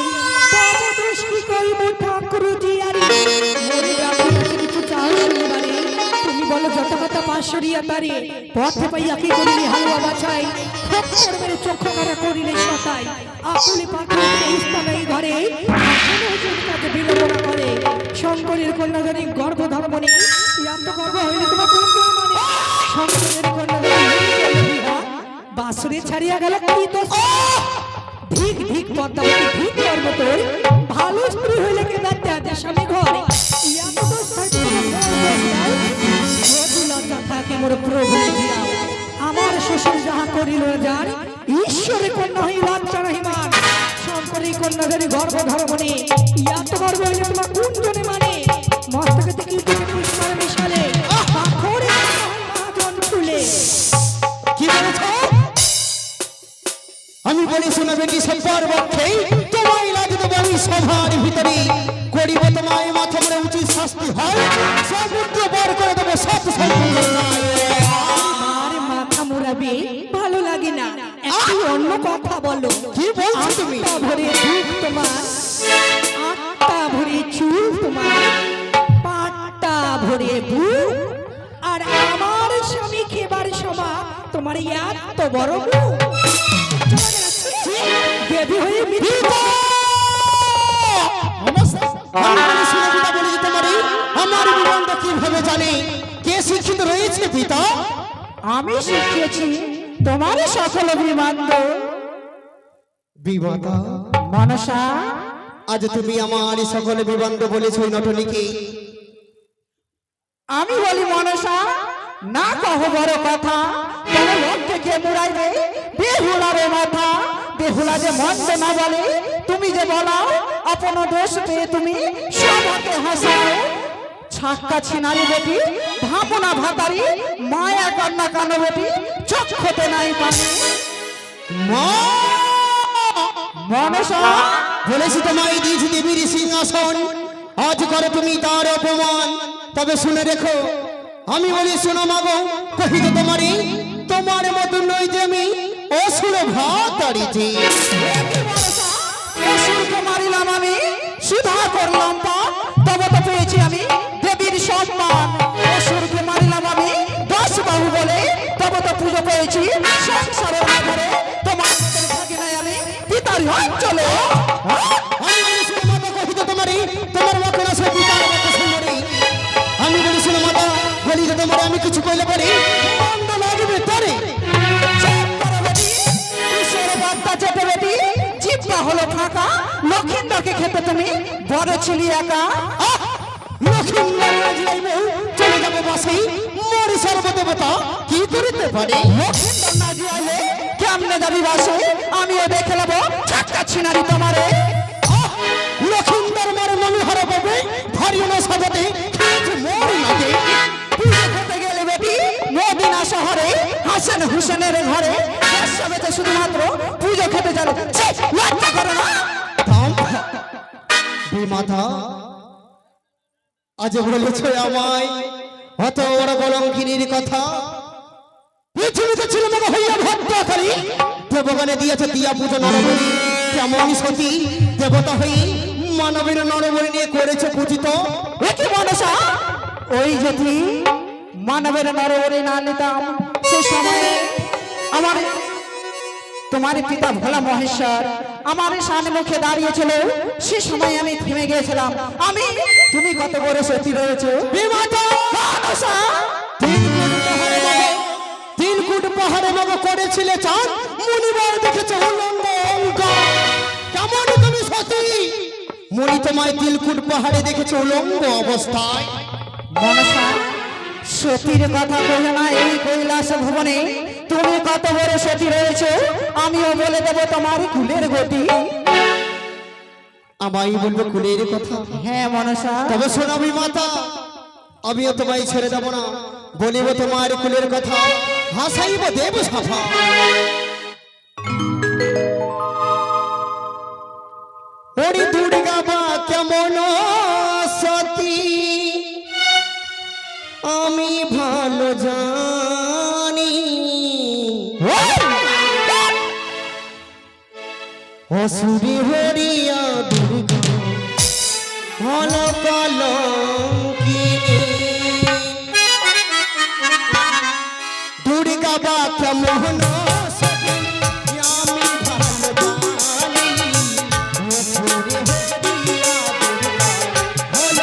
তবু দোষ কি করিব ঠাকুর জিয়ারি। মোরে ডাকি কিছু চাও শুনবারে, তুমি বলো যত কথা পাশুরিয়া তারে। পথে পাইয়া কি করিলি হালুয়া বাছাই, খপ্পর মেরে চক্ষু কারা করিলে শতাই। আকুলি পাখি এই স্থানে ঘরে কাজে বিলম্বনা করে। শঙ্করের কন্যা জানি গর্ভ ধর্ম নেই, এত গর্ব হইলে তোমার কোন মানে? শঙ্করের কন্যা জানি বাসুরে ছাড়িয়া গেল কি দোষ? ধিক ধিক পদ্মাবতী ধিক কর্ম তোর, ভালো স্ত্রী হইলে কে দাঁড়তে আছে স্বামী ঘরে। এত দোষ থাকতে লজ্জা থাকে মোর প্রভু জিয়া। আমার শ্বশুর যাহা করিল যার, ঈশ্বরের কন্যা হই লজ্জা নাহি মান। শঙ্করের কন্যা জানি গর্ভ ধর্মনে, এত গর্ব হইলে তোমার কোন জনে মানে? মস্তকে থেকে পুষ্পার মিশালে পাথরে মহাজন তুলে। কি বলেছ? আমি বলি শোনা বেটি সবার পক্ষে তোমায় লাজ দেব আমি সভার ভিতরে। করিব তোমায় মাথা মরে উচিত শাস্তি হয়, সমুদ্র পার করে দেবো সব সম্পূর্ণ। আর মাথা মোড়াবে ভালো লাগে না, একটু অন্য কথা বলো। কি বলছো তুমি? আটটা ভরে দুধ তোমার, আটটা ভরে চুল তোমার, পাটটা ভরে বুক, আর আমার স্বামী খেবার সময় তোমার এত বড় বুক। দেবী হয়ে মৃত্যু আমার বিবন্ধ কিভাবে জানে? কে শিক্ষিত রয়েছে পিতা? আমি শিখিয়েছি তোমার সকল বিবন্ধ। বিবাদা মনসা, আজ তুমি আমার সকল বিবন্ধ বলেছ নটনিকে। আমি বলি মনসা, না কহ বড় কথা, কেন লোক থেকে মুড়াইবে বেহুলারে মাথা। বেহুলা যে মন্দ না বলে, তুমি যে বলাও আপন দোষ পেয়ে তুমি সবাকে হাসাও। ছাক্কা ছিনারি বেটি, ভাবনা ভাতারি, মায়া কন্যা কানো বেটি, চক্ষতে নাই পানি। মনসা, বলেছি তোমায় দিয়েছি দেবীর সিংহাসন, আজ করো তুমি তার অপমান। তবে শুনে রেখো, আমি বলি শোনো মাগো, কহি তো তোমারই তোমার মতো নই যে আমি অসুর ভাতারিছি। অসুরকে মারিলাম আমি, করলাম পাপ তবে তো পেয়েছি আমি দেবীর সম্মান। অসুরকে মারিলাম আমি 10 বাহু বলে তবে তো পুজো পেয়েছি সংসারের ঘরে। তোমার থাকি নাই আমি পিতার অঞ্চলে। আমি বলেছিলাম মাতা কহিত তোমারই তোমার মতো না সে পিতার মতো সুন্দরী। আমি বলেছিলাম মাতা বলি যে তোমার আমি কিছু কইলে পারি মন্দ লাগবে তোরে। জিব্বা হলো ফাঁকা লক্ষিন্দরকে খেতে তুমি বড় ছিলি একা। লক্ষ্মীন্দর রাজিয়াইবে চলে যাবে বাসেই মরি সর্বদেবতা কি করিতে পারে। লক্ষিন্দর না জিয়াইলে কেমনে যাবি বাসে আমিও দেখে নেবো চাক্কা ছিনারি তোমারে। লক্ষ্মীন্দর মারে মনে হারা পাবে ভারী না সাজাতে খেয়েছে মর লাগে। পুজো খেতে গেলে বেটি মদিনা শহরে হাসান হুসেনের ঘরে সবেতে শুধুমাত্র পুজো খেতে যাবে লজ্জা করো না। মাথা আজ বলেছ আমায় অত বড় কলঙ্কিনীর কথা। পৃথিবীতে ছিল মনে হইয়া ভদ্রাকারী দেবগানে দিয়েছে দিয়া পুজো নরবরী। কেমন সতী দেবতা হই মানবের নরবরী নিয়ে করেছে পূজিত। কি মনসা ওই যদি মানবের নরবরে না নিতাম সে সময়ে আমার তোমার পিতা ভোলা মহেশ্বর আমার সামনে মুখে দাঁড়িয়েছিল। সে সময় আমি থেমে গিয়েছিলাম। আমি তুমি কত বড় সতী রয়েছে মনসা। 3 ফুট পাহাড়ে নব করেছিলে চাঁদ মুনিবার দেখেছে উলঙ্গ অঙ্ক। কেমন তুমি সতী মুনি তোমায় 3 ফুট পাহাড়ে দেখেছে উলঙ্গ অবস্থায়। মনসা সতীর কথা কইল না এই কৈলাস ভুবনে তুমি কত বড় সতী রয়েছে আমিও বলে দেবো তোমার কুলের গতি। আমায় বলবো কুলের কথা। হ্যাঁ মনসা তবে শোনাবি মাতা আমিও তোমায় ছেড়ে দেব না বলিব তোমার কুলের কথা হাসাইব দেব সাফা। ওরে দুর্গা বা কেমন সতী আমি ভালো জানি। অসুরি হরিয়া দুর্গা হল কলঙ্কিনী। দুর্গা বা কেমন সতী আমি ভালো জানি। অসুরি হরিয়া দুর্গা হল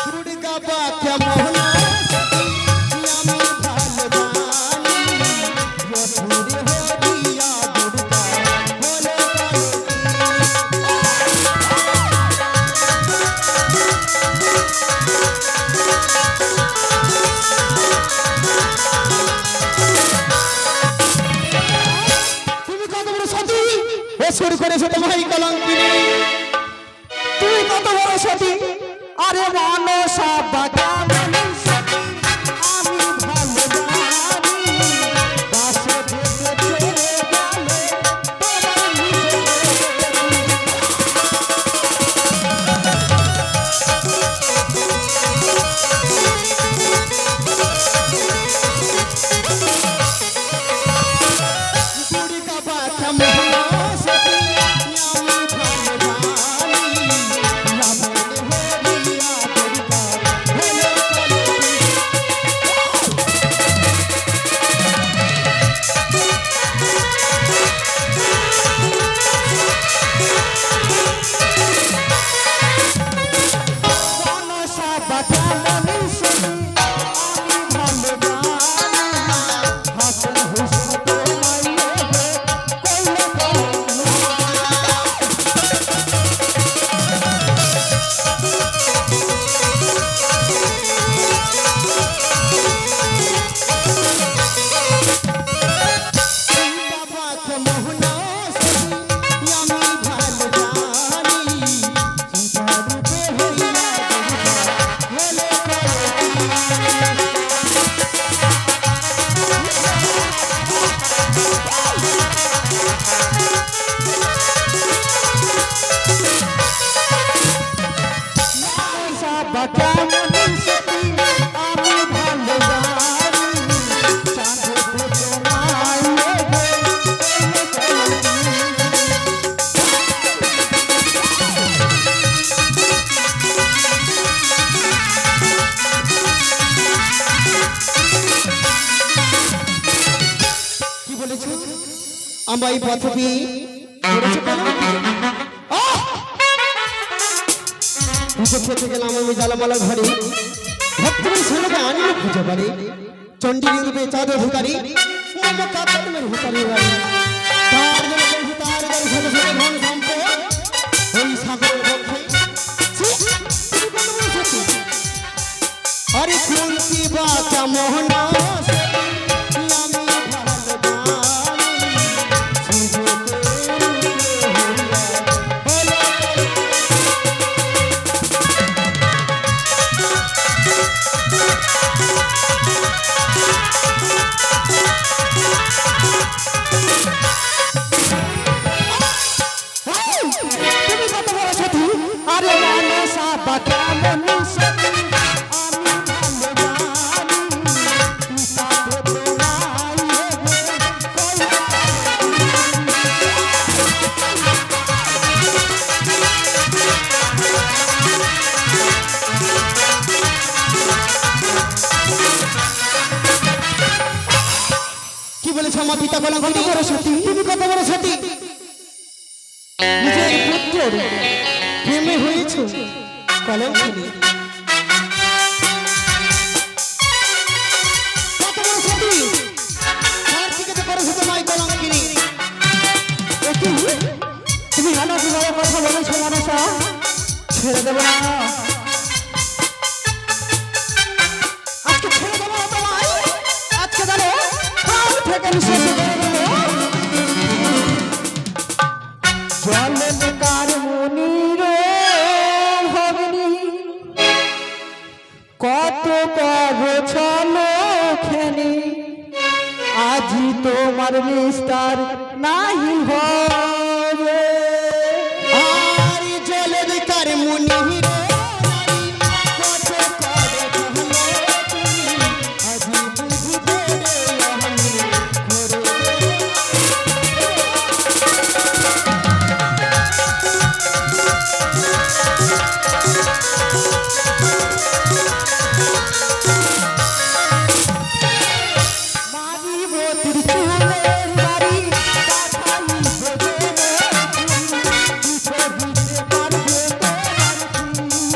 দুর্গা বা কেমন সতী আমি ভালো জানি। অসুরি হরিয়া দুর্গা হল তুমি কত বড় সতী অসুর করেছে তোমায় কলঙ্কিনী। তুই কত বড় সতী আরে মনসা বাটা আমি ভালো জানি বাসে থেকে চলে গেলে তোমার নিজে। দুর্গা বা কেমন সতী আমি ভালো জানি। রাবণ হরিয়া দুর্গা হল আমায় পথ দিয়ে করেছে কেন? পুজো খেতে গেলাম আমি জালামালা ঘরে, ভক্তদের ছেলেকে আনিল খুঁজে পারে, চণ্ডী রূপে চাঁদ অধিকারী মম কাতারের হুতারি বাড়ি। তার জন্য তার বাড়ি সাথে সাথে ধন সম্পদ ওই সাগরের পক্ষে। আরে কুন্তি বাচা মোহনা আরে মানসা বাটা মনুষ্য আমি কি বলেছে আমার পিতা বলা কত বড় সতী, তুমি কত বড় সতী, নিজের পুত্র প্রেমে হয়েছে কলঙ্কিনী। কত বড় সতী, তার থেকে তো বড় সতী নয় কলঙ্কিনী। তুমি কেন তোমার কথা বলেছো মানসা? ছেড়ে দেবো না, আজকে ছেড়ে দেবো না তোমায়। আজকে জানো কাল থেকে আমি শেষ করে দেবো। জলকার মনির ভগিনী কত করছলো খেনি, আজি তোমার নিস্তার নাহি হবে। আর জলের কার মুনি কত করে বহলো তুমি, আজি বুঝবে আমি করে। মারিব ত্রিশূলের বাড়ি, পাঠাইব জেলে পুরী, কিশোর দিতে পারবে তোমার পিতা।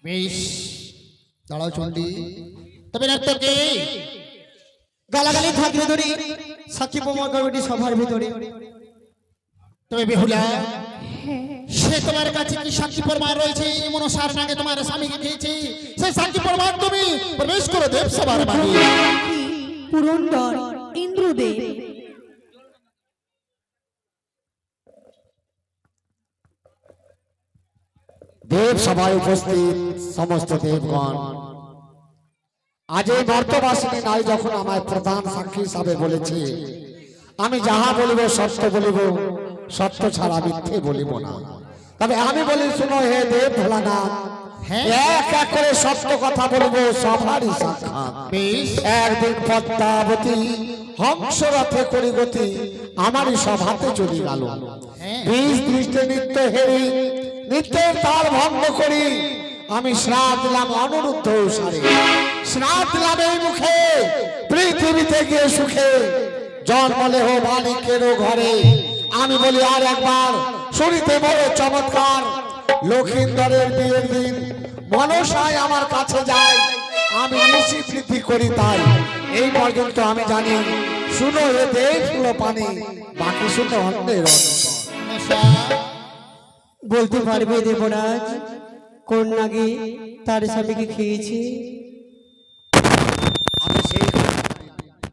বেশ, দাঁড়াও চণ্ডী, তবে নর্তকী গালাগালি থাকলে ধরে সাক্ষী প্রমাণ কমিটি সভার ভিতরে। তবে বেহুলা, সে তোমার কাছে কি সাক্ষী প্রমাণ রয়েছে? মনসার সঙ্গে তোমার স্বামীকে খেয়েছে, সেই সাক্ষী প্রমাণ তুমি প্রবেশ করো দেব সবার বাড়ি। পুরন্দর ইন্দ্রদেব দেব সভায় উপস্থিত সমস্ত দেবগণ, আজ এই মর্তবাসিনী নারী যখন আমায় প্রধান সাক্ষী হিসাবে বলেছে, আমি যাহা বলিব সত্য বলিব, সত্য ছাড়া মিথ্যে বলিব না। তবে আমি বলি শুনো হে দেব ভোলানাথ, এক এক করে সত্য কথা বলবো সভারই সাক্ষাৎ। একদিন পদ্মাবতী হংসরথে করি গতি, আমারই সভাতে চলে গেল। বীজ দৃষ্টে নিত্য হেরি, নিত্যের তার ভঙ্গ করি, আমি শ্রাপ দিলাম অনুরুদ্ধ সারে। শ্রাপ দিলাম এই মুখে, পৃথিবীতে গিয়ে সুখে জন্মলেহ মালিকেরও ঘরে। আমি বলি আর একবার, শুনিতে বড় চমৎকার, লক্ষিন্দরের বিয়ের দিন মনসায় আমার কাছে যায়, আমি নিশি বৃদ্ধি করি তাই। এই পর্যন্ত আমি জানি, শুনো হে দেখলো পানি, বাকি শুনো অন্যের বলতে পারবে দেবরাজ কোন নাগে তার স্বামীকে খেয়েছে? আমি সেই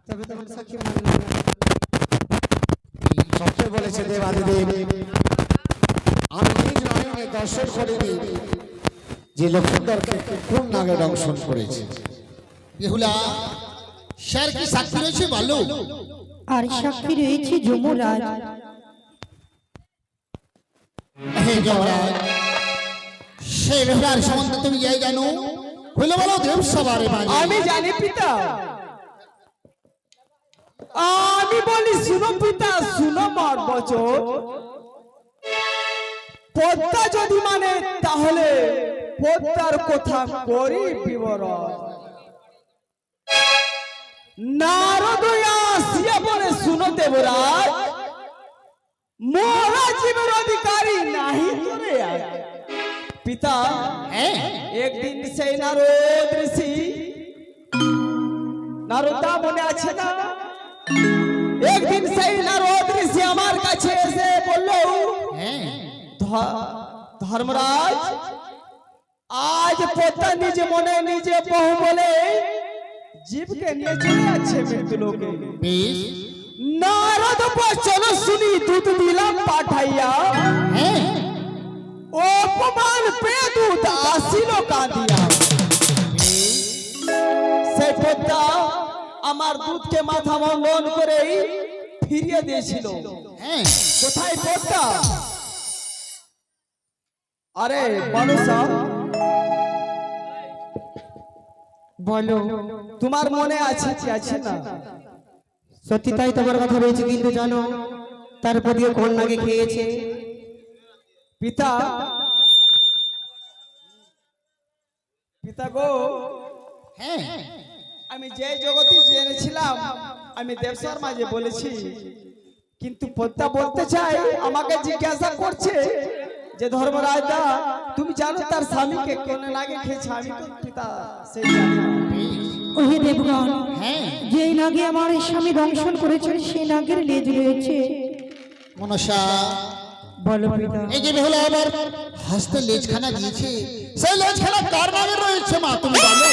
তবে তোমার সাক্ষী মানলাম না। সত্য বলেছে দেবাদিদেব, আমি নিজ নয়নে দর্শন করিনি যে লক্ষিন্দরকে কোন নাগে দংশন করেছে। বেহুলা, স্যার কি সাক্ষী রয়েছে বলো? আর সাক্ষী রয়েছে যমরাজ। হে যমরাজ, সেই বেহুলার সম্বন্ধে তুমি যাই জানো, খুলে বলো দেব সবার মাঝে। আমি জানি পিতা, আমি বলি শুনো পিতা, শুনো মার বচন। পদ্মা যদি মানে তাহলে পদ্মার কথা করি বিবরণ। নারদ আসিয়া বলে শুনো দেবরাজ, মোরা জীবের অধিকারী নাহি তোরে আজ। পিতা হ্যাঁ একদিন সেই নারদ ঋষি, নারদা মনে আছে না? একদিন সেই নারদ ঋষি আমার কাছে এসে বলল, হ্যাঁ ধর্মরাজ আজ পদ্মা নিজে মনে নিজে বহু বলে জীবকে নিয়ে চলে যাচ্ছে মৃত্যু লোকে। বেশ নারদ বচন শুনি দুধ দিলাম পাঠাইয়া, হ্যাঁ অপমান পেয়ে দুধ আসিল কাঁদিয়া। সেই পদ্মা আমার দুধকে মাথা মঙ্গন করে ফিরিয়ে দিয়েছিল। হ্যাঁ কোথায় পদ্মা? আরে মানুষা বলো, তোমার মনে আছে কি আছে না? সত্যি তাই তোমার কথা রয়েছে, কিন্তু জানো তারপর দিয়ে কন্যাকে খেয়েছে। পিতা, পিতা গো, হ্যাঁ আমি যে জগতে জেনেছিলাম আমি দেবসার মাঝে বলেছি, কিন্তু পদ্মা বলতে চাই, আমাকে জিজ্ঞাসা করছে যে ধর্মরাজ দা তুমি জানো তার স্বামীকে কোন নাগে খেয়েছে? আমি তো পিতা সেই জানি না। ওহে দেবগণ, হ্যাঁ যেই নাগে আমার স্বামী দংশন করেছেন সেই নাগের লেজ রয়েছে। মনসা বলো পিতা। এই যে বেহুলা আবার হাসতে লেজখানা দিয়েছে, সেই লেজখানা কার নামে রয়েছে মা তুমি বলো?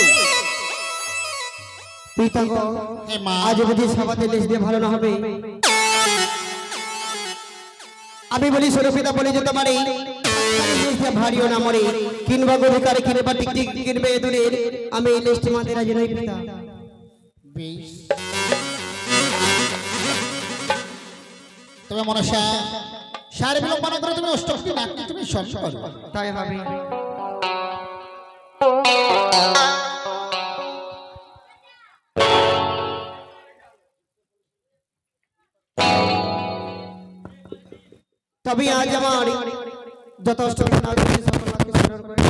পিতা গো, হ্যাঁ মা আজ বুঝি সবাতে লেজ দিয়ে ভালো না হবে। আমি বলি শোনো পিতা, বলি যে তোমার এই লেজ দিয়ে ভারিও না মরে, কিনবা গরিকারে কিনবা টিকটিক কিনবে দূরের, আমি এই লেজটি মাঝে রাজি নই পিতা। বেশ তবে মনসা সারে বিলম্বনা করে তুমি অষ্টমী নাটকে তুমি স্মরণ করো। তাই ভাবি। তবে আজ আমার যত অষ্টমী নাটক সকল স্মরণ করে